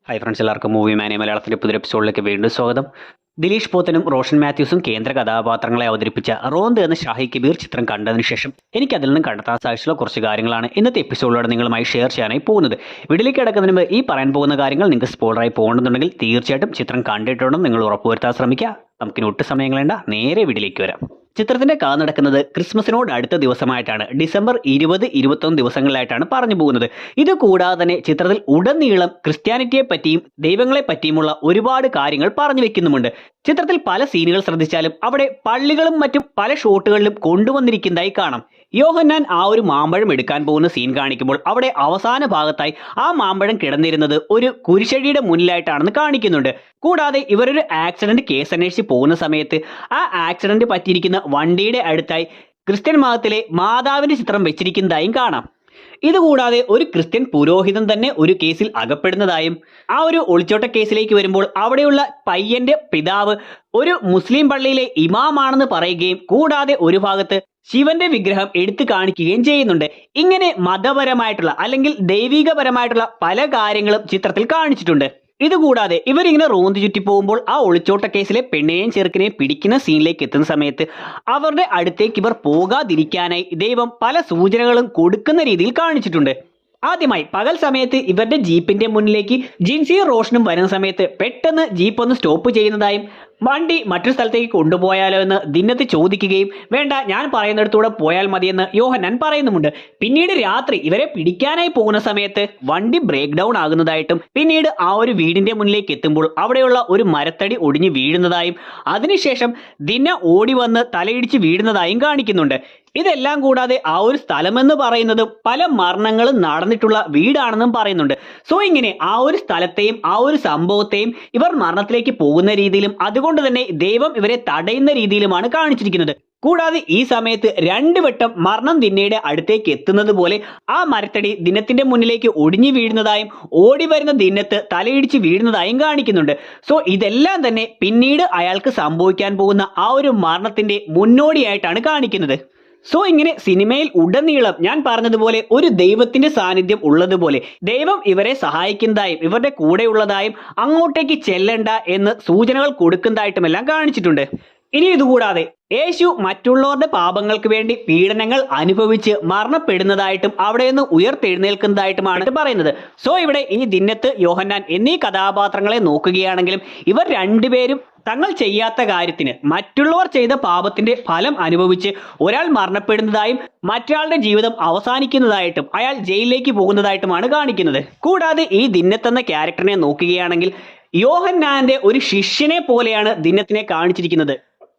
Hi friends, എല്ലാവർക്കും movie മാനി മലയാളത്തിൻ്റെ പുതിയ എപ്പിസോഡിലേക്ക് വീണ്ടും സ്വാഗതം. ദിലീഷ് പോത്തനും റോഷൻ മാത്യൂസും കേന്ദ്ര കഥാപാത്രങ്ങളെ അവതരിപ്പിച്ച റോന്ത് എന്ന ഷാഹി കബീർ ചിത്രം കണ്ടതിന് ശേഷം എനിക്ക് അതിൽ നിന്നും കണ്ടെത്താൻ സാധിച്ചുള്ള കുറച്ച് കാര്യങ്ങളാണ് ഇന്നത്തെ എപ്പിസോഡിലൂടെ നിങ്ങളുമായി ഷെയർ ചെയ്യാനായി പോകുന്നത്. വീഡിയോയിലേക്ക് കിടക്കുന്നതിന് മുമ്പ് ഈ പറയാൻ പോകുന്ന കാര്യങ്ങൾ നിങ്ങൾക്ക് സ്പോയിലറായി പോകണമെന്നുണ്ടെങ്കിൽ തീർച്ചയായിട്ടും ചിത്രം കണ്ടിട്ടുണ്ടെന്ന് നിങ്ങൾ ഉറപ്പുവരുത്താൻ ശ്രമിക്കുക. നമുക്കിനി ഒട്ടും സമയം വേണ്ട, നേരെ വീഡിയോയിലേക്ക് വരാം. ചിത്രത്തിന്റെ കഥ നടക്കുന്നത് ക്രിസ്മസിനോട് അടുത്ത ദിവസമായിട്ടാണ്. ഡിസംബർ 20, 21 ദിവസങ്ങളിലായിട്ടാണ് പറഞ്ഞു പോകുന്നത്. ഇത് കൂടാതെ തന്നെ ചിത്രത്തിൽ ഉടനീളം ക്രിസ്ത്യാനിറ്റിയെ പറ്റിയും ദൈവങ്ങളെ പറ്റിയുമുള്ള ഒരുപാട് കാര്യങ്ങൾ പറഞ്ഞു വെക്കുന്നുമുണ്ട്. ചിത്രത്തിൽ പല സീനുകൾ ശ്രദ്ധിച്ചാലും അവിടെ പള്ളികളും മറ്റും പല ഷോട്ടുകളിലും കൊണ്ടുവന്നിരിക്കുന്നതായി കാണാം. യോഹന്നാൻ ആ ഒരു മാമ്പഴം എടുക്കാൻ പോകുന്ന സീൻ കാണിക്കുമ്പോൾ അവിടെ അവസാന ഭാഗത്തായി ആ മാമ്പഴം കിടന്നിരുന്നത് ഒരു കുരിശടിയുടെ മുന്നിലായിട്ടാണെന്ന് കാണിക്കുന്നുണ്ട്. കൂടാതെ ഇവരൊരു ആക്സിഡന്റ് കേസ് അന്വേഷിച്ച് പോകുന്ന സമയത്ത് ആ ആക്സിഡന്റ് പറ്റിയിരിക്കുന്ന വണ്ടിയുടെ അടുത്തായി ക്രിസ്ത്യൻ മതത്തിലെ മാതാവിന്റെ ചിത്രം വെച്ചിരിക്കുന്നതായും കാണാം. ഇതുകൂടാതെ ഒരു ക്രിസ്ത്യൻ പുരോഹിതൻ തന്നെ ഒരു കേസിൽ അകപ്പെടുന്നതായും ആ ഒരു ഒളിച്ചോട്ട കേസിലേക്ക് വരുമ്പോൾ അവിടെയുള്ള പയ്യന്റെ പിതാവ് ഒരു മുസ്ലിം പള്ളിയിലെ ഇമാമാണെന്ന് പറയുകയും കൂടാതെ ഒരു ഭാഗത്ത് ശിവന്റെ വിഗ്രഹം എടുത്തു കാണിക്കുകയും ചെയ്യുന്നുണ്ട്. ഇങ്ങനെ മതപരമായിട്ടുള്ള അല്ലെങ്കിൽ ദൈവികപരമായിട്ടുള്ള പല കാര്യങ്ങളും ചിത്രത്തിൽ കാണിച്ചിട്ടുണ്ട്. ഇതുകൂടാതെ ഇവരിങ്ങനെ റോന്തി ചുറ്റി പോകുമ്പോൾ ആ ഒളിച്ചോട്ട കേസിലെ പെണ്ണിനെയും ചെറുക്കിനെയും പിടിക്കുന്ന സീനിലേക്ക് എത്തുന്ന സമയത്ത് അവരുടെ അടുത്തേക്ക് ഇവർ പോകാതിരിക്കാനായി ദൈവം പല സൂചനകളും കൊടുക്കുന്ന രീതിയിൽ കാണിച്ചിട്ടുണ്ട്. ആദ്യമായി പകൽ സമയത്ത് ഇവരുടെ ജീപ്പിന്റെ മുന്നിലേക്ക് ജിൻസിയും റോഷനും വരുന്ന സമയത്ത് പെട്ടെന്ന് ജീപ്പ് ഒന്ന് സ്റ്റോപ്പ് ചെയ്യുന്നതായും വണ്ടി മറ്റൊരു സ്ഥലത്തേക്ക് കൊണ്ടുപോയാലോ എന്ന് ദിന്നത്ത് ചോദിക്കുകയും വേണ്ട, ഞാൻ പറയുന്നിടത്തൂടെ പോയാൽ മതിയെന്ന് യോഹന്നാൻ പറയുന്നുമുണ്ട്. പിന്നീട് രാത്രി ഇവരെ പിടിക്കാനായി പോകുന്ന സമയത്ത് വണ്ടി ബ്രേക്ക് ഡൗൺ ആകുന്നതായിട്ടും പിന്നീട് ആ ഒരു വീടിന്റെ മുന്നിലേക്ക് എത്തുമ്പോൾ അവിടെയുള്ള ഒരു മരത്തടി ഒടിഞ്ഞു വീഴുന്നതായും അതിനുശേഷം ദിന്ന ഓടി വന്ന് തലയിടിച്ച് വീഴുന്നതായും കാണിക്കുന്നുണ്ട്. ഇതെല്ലാം കൂടാതെ ആ ഒരു സ്ഥലമെന്ന് പറയുന്നത് പല മരണങ്ങളും നടന്നിട്ടുള്ള വീടാണെന്നും പറയുന്നുണ്ട്. സോ ഇങ്ങനെ ആ ഒരു സ്ഥലത്തെയും ആ ഒരു സംഭവത്തെയും ഇവർ മരണത്തിലേക്ക് പോകുന്ന രീതിയിലും അതുകൊണ്ട് തന്നെ ദൈവം ഇവരെ തടയുന്ന രീതിയിലുമാണ് കാണിച്ചിരിക്കുന്നത്. കൂടാതെ ഈ സമയത്ത് 2 വട്ടം മരണം ദിന്നയുടെ അടുത്തേക്ക് എത്തുന്നത് പോലെ ആ മരത്തടി ദിനത്തിന്റെ മുന്നിലേക്ക് ഒടിഞ്ഞു വീഴുന്നതായും ഓടി വരുന്ന ദിന്നത്ത് തലയിടിച്ച് വീഴുന്നതായും കാണിക്കുന്നുണ്ട്. സോ ഇതെല്ലാം തന്നെ പിന്നീട് അയാൾക്ക് സംഭവിക്കാൻ പോകുന്ന ആ ഒരു മരണത്തിന്റെ മുന്നോടിയായിട്ടാണ് കാണിക്കുന്നത്. സോ ഇങ്ങനെ സിനിമയിൽ ഉടനീളം ഞാൻ പറഞ്ഞതുപോലെ ഒരു ദൈവത്തിന്റെ സാന്നിധ്യം ഉള്ളതുപോലെ ദൈവം ഇവരെ സഹായിക്കുന്നതായും ഇവരുടെ കൂടെയുള്ളതായും അങ്ങോട്ടേക്ക് ചെല്ലണ്ട എന്ന് സൂചനകൾ കൊടുക്കുന്നതായിട്ടുമെല്ലാം കാണിച്ചിട്ടുണ്ട്. ഇനി ഇതുകൂടാതെ യേശു മറ്റുള്ളവരുടെ പാപങ്ങൾക്ക് വേണ്ടി പീഡനങ്ങൾ അനുഭവിച്ച് മരണപ്പെടുന്നതായിട്ടും അവിടെ നിന്ന് ഉയർത്തെഴുന്നേൽക്കുന്നതായിട്ടുമാണ് പറയുന്നത്. സോ ഇവിടെ ഈ ദിന്നത്ത്, യോഹന്നാൻ എന്നീ കഥാപാത്രങ്ങളെ നോക്കുകയാണെങ്കിലും ഇവർ രണ്ടുപേരും തങ്ങൾ ചെയ്യാത്ത കാര്യത്തിന് മറ്റുള്ളവർ ചെയ്ത പാപത്തിന്റെ ഫലം അനുഭവിച്ച് ഒരാൾ മരണപ്പെടുന്നതായും മറ്റൊരാളുടെ ജീവിതം അവസാനിക്കുന്നതായിട്ടും അയാൾ ജയിലിലേക്ക് പോകുന്നതായിട്ടുമാണ് കാണിക്കുന്നത്. കൂടാതെ ഈ ദിന്നത്ത് എന്ന ക്യാരക്ടറിനെ നോക്കുകയാണെങ്കിൽ യോഹന്നാന്റെ ഒരു ശിഷ്യനെ പോലെയാണ് ദിന്നത്തിനെ കാണിച്ചിരിക്കുന്നത്.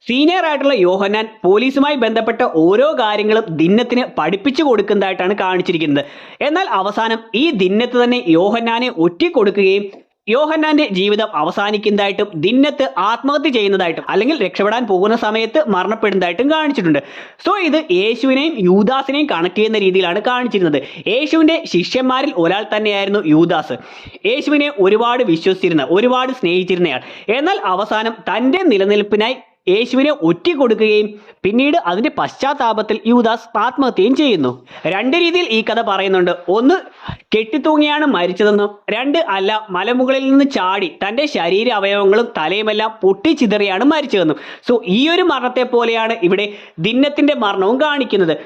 സീനിയർ ആയിട്ടുള്ള യോഹന്നാൻ പോലീസുമായി ബന്ധപ്പെട്ട ഓരോ കാര്യങ്ങളും ദിന്നത്തിന് പഠിപ്പിച്ചു കൊടുക്കുന്നതായിട്ടാണ് കാണിച്ചിരിക്കുന്നത്. എന്നാൽ അവസാനം ഈ ദിന്നത്ത് തന്നെ യോഹന്നാനെ ഒറ്റിക്കൊടുക്കുകയും യോഹന്നാന്റെ ജീവിതം അവസാനിക്കുന്നതായിട്ടും ദിന്നത്ത് ആത്മഹത്യ ചെയ്യുന്നതായിട്ടും അല്ലെങ്കിൽ രക്ഷപ്പെടാൻ പോകുന്ന സമയത്ത് മരണപ്പെടുന്നതായിട്ടും കാണിച്ചിട്ടുണ്ട്. സോ ഇത് യേശുവിനെയും യൂദാസിനെയും കണക്ട് ചെയ്യുന്ന രീതിയിലാണ് കാണിച്ചിരുന്നത്. യേശുവിന്റെ ശിഷ്യന്മാരിൽ ഒരാൾ തന്നെയായിരുന്നു യൂദാസ്. യേശുവിനെ ഒരുപാട് വിശ്വസിച്ചിരുന്ന, ഒരുപാട് സ്നേഹിച്ചിരുന്നയാൾ. എന്നാൽ അവസാനം തന്റെ നിലനിൽപ്പിനായി യേശുവിനെ ഒറ്റിക്കൊടുക്കുകയും പിന്നീട് അതിന്റെ പശ്ചാത്താപത്തിൽ യൂദാസ് ആത്മഹത്യയും ചെയ്യുന്നു. 2 രീതിയിൽ ഈ കഥ പറയുന്നുണ്ട്. ഒന്ന്, കെട്ടിത്തൂങ്ങിയാണ് മരിച്ചതെന്നും 2 അല്ല, മലമുകളിൽ നിന്ന് ചാടി തന്റെ ശരീര അവയവങ്ങളും തലയുമെല്ലാം പൊട്ടിച്ചിതറിയാണ് മരിച്ചതെന്നും. സോ ഈ ഒരു മരണത്തെ പോലെയാണ് ഇവിടെ ദിന്നത്തിന്റെ മരണവും കാണിക്കുന്നത്.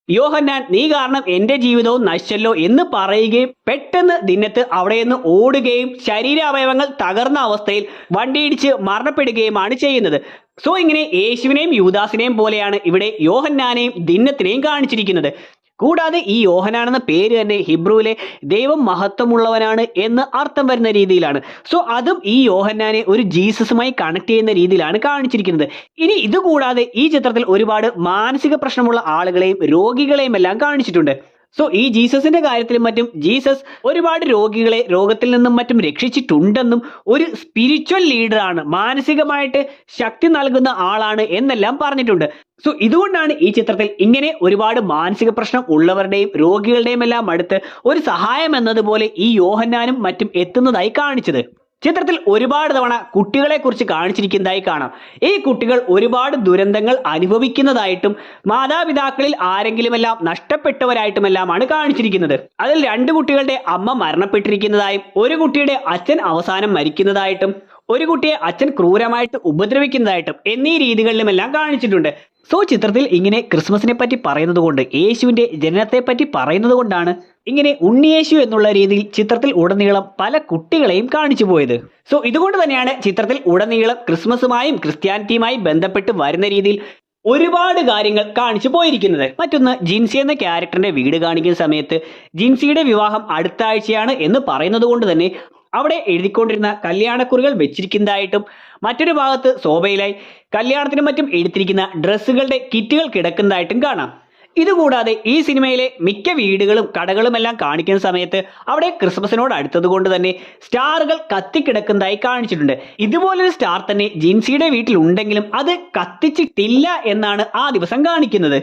യോഹന്നാൻ, നീ കാരണം എന്റെ ജീവിതവും നശിച്ചല്ലോ എന്ന് പറയുകയും പെട്ടെന്ന് ദിന്നത്ത് അവിടെ നിന്ന് ഓടുകയും ശരീരാവയവങ്ങൾ തകർന്ന അവസ്ഥയിൽ വണ്ടിയിടിച്ച് മരണപ്പെടുകയുമാണ് ചെയ്യുന്നത്. സോ ഇങ്ങനെ യേശുവിനെയും യൂദാസിനെയും പോലെയാണ് ഇവിടെ യോഹന്നാനെയും ദിന്നത്തിനെയും കാണിച്ചിരിക്കുന്നത്. കൂടാതെ ഈ യോഹന്നാൻ എന്ന പേര് തന്നെ ഹിബ്രുവിലെ ദൈവം മഹത്വമുള്ളവനാണ് എന്ന് അർത്ഥം വരുന്ന രീതിയിലാണ്. സോ അതും ഈ യോഹന്നാനെ ഒരു ജീസസുമായി കണക്ട് ചെയ്യുന്ന രീതിയിലാണ് കാണിച്ചിരിക്കുന്നത്. ഇനി ഇതുകൂടാതെ ഈ ചിത്രത്തിൽ ഒരുപാട് മാനസിക പ്രശ്നമുള്ള ആളുകളെയും രോഗികളെയും എല്ലാം കാണിച്ചിട്ടുണ്ട്. സോ ഈ ജീസസിന്റെ കാര്യത്തിലും മറ്റും ജീസസ് ഒരുപാട് രോഗികളെ രോഗത്തിൽ നിന്നും മറ്റും രക്ഷിച്ചിട്ടുണ്ടെന്നും ഒരു സ്പിരിച്വൽ ലീഡറാണ്, മാനസികമായിട്ട് ശക്തി നൽകുന്ന ആളാണ് എന്നെല്ലാം പറഞ്ഞിട്ടുണ്ട്. സോ ഇതുകൊണ്ടാണ് ഈ ചിത്രത്തിൽ ഇങ്ങനെ ഒരുപാട് മാനസിക പ്രശ്നം ഉള്ളവരുടെയും രോഗികളുടെയും എല്ലാം അടുത്ത് ഒരു സഹായം എന്നതുപോലെ ഈ യോഹന്നാനും മറ്റും എത്തുന്നതായി കാണിച്ചത്. ചിത്രത്തിൽ ഒരുപാട് തവണ കുട്ടികളെ കുറിച്ച് കാണിച്ചിരിക്കുന്നതായി കാണാം. ഈ കുട്ടികൾ ഒരുപാട് ദുരന്തങ്ങൾ അനുഭവിക്കുന്നതായിട്ടും മാതാപിതാക്കളിൽ ആരെങ്കിലുമെല്ലാം നഷ്ടപ്പെട്ടവരായിട്ടുമെല്ലാമാണ് കാണിച്ചിരിക്കുന്നത്. അതിൽ 2 കുട്ടികളുടെ അമ്മ മരണപ്പെട്ടിരിക്കുന്നതായും ഒരു കുട്ടിയുടെ അച്ഛൻ അവസാനം മരിക്കുന്നതായിട്ടും ഒരു കുട്ടിയെ അച്ഛൻ ക്രൂരമായിട്ട് ഉപദ്രവിക്കുന്നതായിട്ടും എന്നീ രീതികളിലുമെല്ലാം കാണിച്ചിട്ടുണ്ട്. സോ ചിത്രത്തിൽ ഇങ്ങനെ ക്രിസ്മസിനെ പറ്റി പറയുന്നത് കൊണ്ട്, യേശുവിന്റെ ജനനത്തെ പറ്റി പറയുന്നത് കൊണ്ടാണ് ഇങ്ങനെ ഉണ്ണിയേശു എന്നുള്ള രീതിയിൽ ചിത്രത്തിൽ ഉടനീളം പല കുട്ടികളെയും കാണിച്ചു പോയത്. സോ ഇതുകൊണ്ട് തന്നെയാണ് ചിത്രത്തിൽ ഉടനീളം ക്രിസ്മസുമായും ക്രിസ്ത്യാനിറ്റിയുമായും ബന്ധപ്പെട്ട് വരുന്ന രീതിയിൽ ഒരുപാട് കാര്യങ്ങൾ കാണിച്ചു പോയിരിക്കുന്നത്. മറ്റൊന്ന്, ജിൻസി എന്ന ക്യാരക്ടറിന്റെ വീട് കാണിക്കുന്ന സമയത്ത് ജിൻസിയുടെ വിവാഹം അടുത്ത ആഴ്ചയാണ് എന്ന് പറയുന്നത് കൊണ്ട് തന്നെ അവിടെ എഴുതിക്കൊണ്ടിരുന്ന കല്യാണക്കുറികൾ വെച്ചിരിക്കുന്നതായിട്ടും മറ്റൊരു ഭാഗത്ത് ശോഭയിലായി കല്യാണത്തിനും മറ്റും എടുത്തിരിക്കുന്ന ഡ്രസ്സുകളുടെ കിറ്റുകൾ കിടക്കുന്നതായിട്ടും കാണാം. ഇതുകൂടാതെ ഈ സിനിമയിലെ മിക്ക വീടുകളും കടകളും എല്ലാം കാണിക്കുന്ന സമയത്ത് അവിടെ ക്രിസ്മസിനോട് അടുത്തത് കൊണ്ട് തന്നെ സ്റ്റാറുകൾ കത്തിക്കിടക്കുന്നതായി കാണിച്ചിട്ടുണ്ട്. ഇതുപോലൊരു സ്റ്റാർ തന്നെ ജിൻസിയുടെ വീട്ടിൽ ഉണ്ടെങ്കിലും അത് കത്തിച്ചിട്ടില്ല എന്നാണ് ആ ദിവസം കാണിക്കുന്നത്.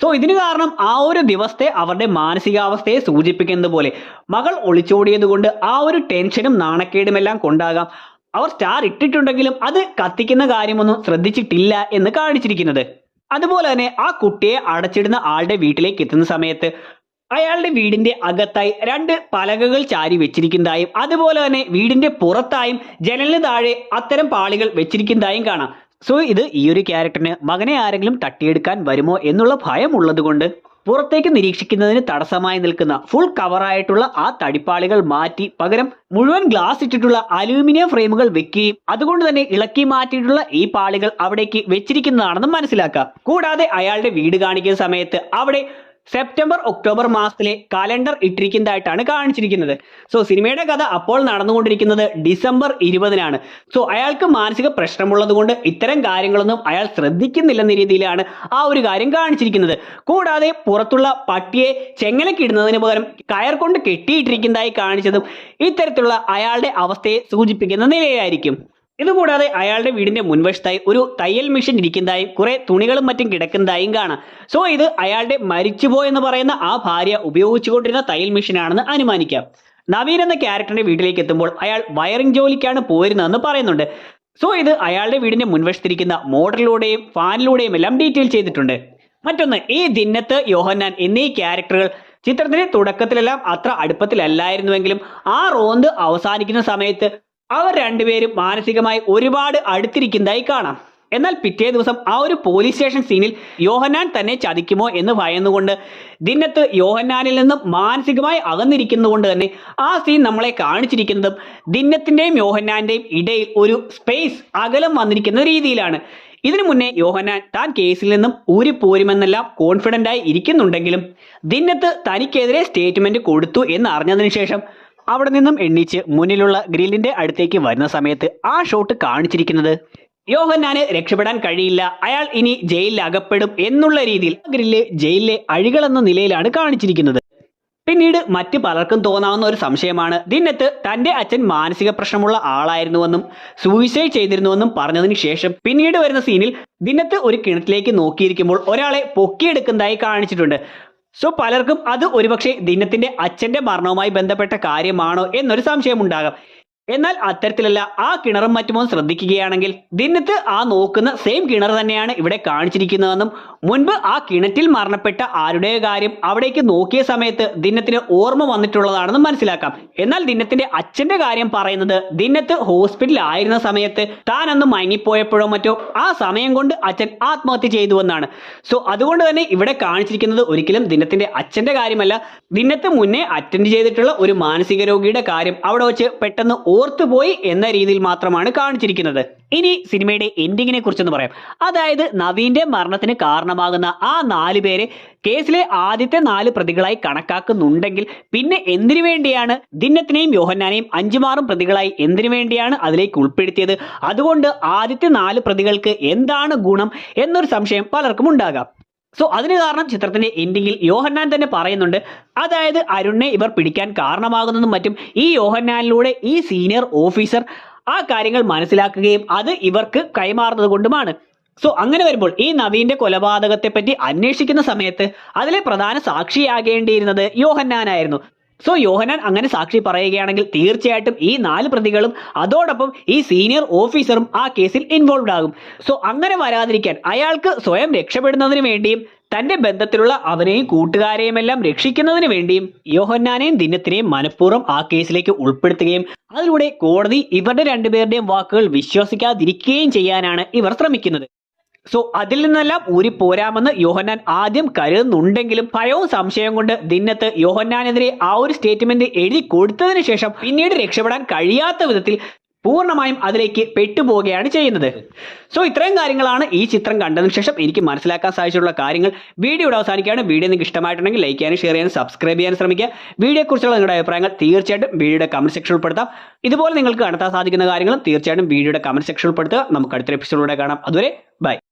സോ ഇതിന് കാരണം ആ ഒരു ദിവസത്തെ അവരുടെ മാനസികാവസ്ഥയെ സൂചിപ്പിക്കുന്നത് പോലെ മകൾ ഒളിച്ചോടിയത് കൊണ്ട് ആ ഒരു ടെൻഷനും നാണക്കേടുമെല്ലാം കൊണ്ടാകാം അവർ സ്റ്റാർ ഇട്ടിട്ടുണ്ടെങ്കിലും അത് കത്തിക്കുന്ന കാര്യമൊന്നും ശ്രദ്ധിച്ചിട്ടില്ല എന്ന് കാണിച്ചിരിക്കുന്നത്. അതുപോലെ തന്നെ ആ കുട്ടിയെ അടച്ചിടുന്ന ആളുടെ വീട്ടിലേക്ക് എത്തുന്ന സമയത്ത് അയാളുടെ വീടിന്റെ അകത്തായി 2 പലകകൾ ചാരി വെച്ചിരിക്കുന്നതായും അതുപോലെ തന്നെ വീടിന്റെ പുറത്തായും ജനലിന് താഴെ അത്തരം പാളികൾ വെച്ചിരിക്കുന്നതായും കാണാം. സോ ഇത് ഈ ഒരു ക്യാരക്ടറിന് മകനെ ആരെങ്കിലും തട്ടിയെടുക്കാൻ വരുമോ എന്നുള്ള ഭയം ഉള്ളത് കൊണ്ട് പുറത്തേക്ക് നിരീക്ഷിക്കുന്നതിന് തടസ്സമായി നിൽക്കുന്ന ഫുൾ കവറായിട്ടുള്ള ആ തടിപ്പാളികൾ മാറ്റി പകരം മുഴുവൻ ഗ്ലാസ് ഇട്ടിട്ടുള്ള അലൂമിനിയം ഫ്രെയിമുകൾ വെക്കുകയും അതുകൊണ്ട് തന്നെ ഇളക്കി മാറ്റിയിട്ടുള്ള ഈ പാളികൾ അവിടേക്ക് വെച്ചിരിക്കുന്നതാണെന്ന് മനസ്സിലാക്കാം. കൂടാതെ അയാളുടെ വീട് കാണിക്കുന്ന സമയത്ത് അവിടെ സെപ്റ്റംബർ ഒക്ടോബർ മാസത്തിലെ കലണ്ടർ ഇട്ടിരിക്കുന്നതായിട്ടാണ് കാണിച്ചിരിക്കുന്നത്. സോ സിനിമയുടെ കഥ അപ്പോൾ നടന്നുകൊണ്ടിരിക്കുന്നത് ഡിസംബർ 20-നാണ്. സോ അയാൾക്ക് മാനസിക പ്രശ്നമുള്ളത് കൊണ്ട് ഇത്തരം കാര്യങ്ങളൊന്നും അയാൾ ശ്രദ്ധിക്കുന്നില്ലെന്ന രീതിയിലാണ് ആ ഒരു കാര്യം കാണിച്ചിരിക്കുന്നത്. കൂടാതെ പുറത്തുള്ള പട്ടിയെ ചെങ്ങലക്കിടുന്നതിന് പകരം കയർ കൊണ്ട് കെട്ടിയിട്ടിരിക്കുന്നതായി കാണിച്ചതും ഇത്തരത്തിലുള്ള അയാളുടെ അവസ്ഥയെ സൂചിപ്പിക്കുന്ന നിലയായിരിക്കും. ഇതുകൂടാതെ അയാളുടെ വീടിന്റെ മുൻവശത്തായി ഒരു തയ്യൽ മെഷീൻ ഇരിക്കുന്നതായും കുറെ തുണികളും മറ്റും കിടക്കുന്നതായും കാണാം. സോ ഇത് അയാളുടെ മരിച്ചുപോയെന്ന് പറയുന്ന ആ ഭാര്യ ഉപയോഗിച്ചുകൊണ്ടിരുന്ന തയ്യൽ മെഷീൻ ആണെന്ന് അനുമാനിക്കാം. നവീൻ എന്ന ക്യാരക്ടറിന്റെ വീട്ടിലേക്ക് എത്തുമ്പോൾ അയാൾ വയറിംഗ് ജോലിക്കാണ് പോയിരുന്നതെന്ന് പറയുന്നുണ്ട്. സോ ഇത് അയാളുടെ വീടിന്റെ മുൻവശത്തിരിക്കുന്ന മോട്ടറിലൂടെയും ഫാനിലൂടെയും എല്ലാം ഡീറ്റെയിൽ ചെയ്തിട്ടുണ്ട്. മറ്റൊന്ന്, ഈ ദിന്നത്ത്, യോഹന്നാൻ എന്നീ ക്യാരക്ടറുകൾ ചിത്രത്തിന്റെ തുടക്കത്തിലെല്ലാം അത്ര അടുപ്പത്തിലല്ലായിരുന്നുവെങ്കിലും ആ റോന്ത് അവസാനിക്കുന്ന സമയത്ത് അവർ 2 പേരും മാനസികമായി ഒരുപാട് അടുത്തിരിക്കുന്നതായി കാണാം. എന്നാൽ പിറ്റേ ദിവസം ആ ഒരു പോലീസ് സ്റ്റേഷൻ സീനിൽ യോഹന്നാൻ തന്നെ ചതിക്കുമോ എന്ന് ഭയന്നുകൊണ്ട് ദിന്നത്ത് യോഹന്നാനിൽ നിന്നും മാനസികമായി അകന്നിരിക്കുന്നതുകൊണ്ട് തന്നെ ആ സീൻ നമ്മളെ കാണിച്ചിരിക്കുന്നതും ദിന്നത്തിന്റെയും യോഹന്നാന്റെയും ഇടയിൽ ഒരു സ്പേസ് അകലം വന്നിരിക്കുന്ന രീതിയിലാണ്. ഇതിനു മുന്നേ യോഹന്നാൻ താൻ കേസിൽ നിന്നും ഊരിപ്പോരുമെന്നെല്ലാം കോൺഫിഡന്റ് ആയി ഇരിക്കുന്നുണ്ടെങ്കിലും ദിന്നത്ത് തനിക്കെതിരെ സ്റ്റേറ്റ്മെന്റ് കൊടുത്തു എന്ന് അറിഞ്ഞതിന് ശേഷം അവിടെ നിന്നും എണ്ണിച്ച് മുന്നിലുള്ള ഗ്രില്ലിന്റെ അടുത്തേക്ക് വരുന്ന സമയത്ത് ആ ഷോട്ട് കാണിച്ചിരിക്കുന്നത് യോഹന്നാന് രക്ഷപ്പെടാൻ കഴിയില്ല, അയാൾ ഇനി ജയിലിൽ അകപ്പെടും എന്നുള്ള രീതിയിൽ ഗ്രില്ല് ജയിലിലെ അഴികളെന്ന നിലയിലാണ് കാണിച്ചിരിക്കുന്നത്. പിന്നീട് മറ്റു പലർക്കും തോന്നാവുന്ന ഒരു സംശയമാണ് ദിന്നത്ത് തന്റെ അച്ഛൻ മാനസിക പ്രശ്നമുള്ള ആളായിരുന്നുവെന്നും സൂയിസൈഡ് ചെയ്തിരുന്നുവെന്നും പറഞ്ഞതിന് ശേഷം പിന്നീട് വരുന്ന സീനിൽ ദിന്നത്ത് ഒരു കിണറ്റിലേക്ക് നോക്കിയിരിക്കുമ്പോൾ ഒരാളെ പൊക്കിയെടുക്കുന്നതായി കാണിച്ചിട്ടുണ്ട്. സോ പലർക്കും അത് ഒരുപക്ഷെ ദിന്നത്തിന്റെ അച്ഛന്റെ മരണവുമായി ബന്ധപ്പെട്ട കാര്യമാണോ എന്നൊരു സംശയം ഉണ്ടാകാം. എന്നാൽ അത്തരത്തിലല്ല. ആ കിണറും മറ്റുമോ ശ്രദ്ധിക്കുകയാണെങ്കിൽ ദിന്നത്ത് ആ നോക്കുന്ന സെയിം കിണർ തന്നെയാണ് ഇവിടെ കാണിച്ചിരിക്കുന്നതെന്നും മുൻപ് ആ കിണറ്റിൽ മരണപ്പെട്ട ആരുടെ കാര്യം അവിടേക്ക് നോക്കിയ സമയത്ത് ദിന്നത്തിന് ഓർമ്മ വന്നിട്ടുള്ളതാണെന്ന് മനസ്സിലാക്കാം. എന്നാൽ ദിന്നത്തിന്റെ അച്ഛന്റെ കാര്യം പറയുന്നത് ദിന്നത്ത് ഹോസ്പിറ്റലിൽ ആയിരുന്ന സമയത്ത് താൻ അന്ന് മയങ്ങിപ്പോയപ്പോഴോ മറ്റോ ആ സമയം കൊണ്ട് അച്ഛൻ ആത്മഹത്യ ചെയ്തുവെന്നാണ്. സോ അതുകൊണ്ട് തന്നെ ഇവിടെ കാണിച്ചിരിക്കുന്നത് ഒരിക്കലും ദിന്നത്തിന്റെ അച്ഛന്റെ കാര്യമല്ല, ദിന്നത്ത് മുന്നേ അറ്റൻഡ് ചെയ്തിട്ടുള്ള ഒരു മാനസിക രോഗിയുടെ കാര്യം അവിടെ വെച്ച് പെട്ടെന്ന് ഓർത്തുപോയി എന്ന രീതിയിൽ മാത്രമാണ് കാണിച്ചിരിക്കുന്നത്. ഇനി സിനിമയുടെ എൻഡിങ്ങിനെ കുറിച്ചൊന്ന് പറയാം. അതായത് നവീന്റെ മരണത്തിന് കാരണമാകുന്ന ആ 4 പേരെ കേസിലെ ആദ്യത്തെ 4 പ്രതികളായി കണക്കാക്കുന്നുണ്ടെങ്കിൽ പിന്നെ എന്തിനു വേണ്ടിയാണ് ദിന്നത്തിനെയും യോഹന്നാനെയും 5 പ്രതികളായി എന്തിനു വേണ്ടിയാണ് അതിലേക്ക് ഉൾപ്പെടുത്തിയത്? അതുകൊണ്ട് ആദ്യത്തെ 4 പ്രതികൾക്ക് എന്താണ് ഗുണം എന്നൊരു സംശയം പലർക്കും ഉണ്ടാകാം. സോ അതിന് കാരണം ചിത്രത്തിന്റെ എൻഡിങ്ങിൽ യോഹന്നാൻ തന്നെ പറയുന്നുണ്ട്. അതായത് അരുണിനെ ഇവർ പിടിക്കാൻ കാരണമാകുന്നതും മറ്റും ഈ യോഹന്നാനിലൂടെ ഈ സീനിയർ ഓഫീസർ ആ കാര്യങ്ങൾ മനസ്സിലാക്കുകയും അത് ഇവർക്ക് കൈമാറുന്നത് കൊണ്ടുമാണ്. സോ അങ്ങനെ വരുമ്പോൾ ഈ നവീന്റെ കൊലപാതകത്തെ പറ്റി അന്വേഷിക്കുന്ന സമയത്ത് അതിലെ പ്രധാന സാക്ഷിയാകേണ്ടിയിരുന്നത് യോഹന്നാനായിരുന്നു. സോ യോഹന്നാൻ അങ്ങനെ സാക്ഷി പറയുകയാണെങ്കിൽ തീർച്ചയായിട്ടും ഈ 4 പ്രതികളും അതോടൊപ്പം ഈ സീനിയർ ഓഫീസറും ആ കേസിൽ ഇൻവോൾവ് ആകും. സോ അങ്ങനെ വരാതിരിക്കാൻ അയാൾക്ക് സ്വയം രക്ഷപ്പെടുന്നതിന് വേണ്ടിയും തന്റെ ബന്ധത്തിലുള്ള അവനെയും കൂട്ടുകാരെയും എല്ലാം രക്ഷിക്കുന്നതിന് വേണ്ടിയും യോഹന്നാനെയും ദിനത്തിനെയും മനഃപൂർവ്വം ആ കേസിലേക്ക് ഉൾപ്പെടുത്തുകയും അതിലൂടെ കോടതി ഇവരുടെ രണ്ടുപേരുടെയും വാക്കുകൾ വിശ്വസിക്കാതിരിക്കുകയും ചെയ്യാനാണ് ഇവർ ശ്രമിക്കുന്നത്. സോ അതിൽ നിന്നെല്ലാം ഊരിപ്പോരാമെന്ന് യോഹന്നാൻ ആദ്യം കരുതുന്നുണ്ടെങ്കിലും ഭയവും സംശയം കൊണ്ട് ദിന്നത്ത് യോഹന്നാനെതിരെ ആ ഒരു സ്റ്റേറ്റ്മെന്റ് എഴുതി കൊടുത്തതിന് ശേഷം പിന്നീട് രക്ഷപ്പെടാൻ കഴിയാത്ത വിധത്തിൽ പൂർണ്ണമായും അതിലേക്ക് പെട്ടുപോവുകയാണ് ചെയ്യുന്നത്. സോ ഇത്രയും കാര്യങ്ങളാണ് ഈ ചിത്രം കണ്ടതിന് ശേഷം എനിക്ക് മനസ്സിലാക്കാൻ സാധിച്ചിട്ടുള്ള കാര്യങ്ങൾ. വീഡിയോയുടെ അവസാനിക്കുകയാണ്. വീഡിയോ നിങ്ങൾക്ക് ഇഷ്ടമായിട്ടുണ്ടെങ്കിൽ ലൈക്ക് ചെയ്യാനും ഷെയർ ചെയ്യാനും സബ്സ്ക്രൈബ് ചെയ്യാനും ശ്രമിക്കുക. വീഡിയോയെക്കുറിച്ചുള്ള നിങ്ങളുടെ അഭിപ്രായങ്ങൾ തീർച്ചയായിട്ടും വീഡിയോയുടെ കമന്റ് സെക്ഷനിൽ ഉൾപ്പെടുത്താം. ഇതുപോലെ നിങ്ങൾക്ക് കണ്ടെത്താൻ സാധിക്കുന്ന കാര്യങ്ങളും തീർച്ചയായിട്ടും വീഡിയോയുടെ കമന്റ് സെക്ഷനിൽ ഉൾപ്പെടുത്തുക. നമുക്ക് അടുത്ത എപ്പിസോഡിലൂടെ കാണാം. അതുവരെ ബൈ.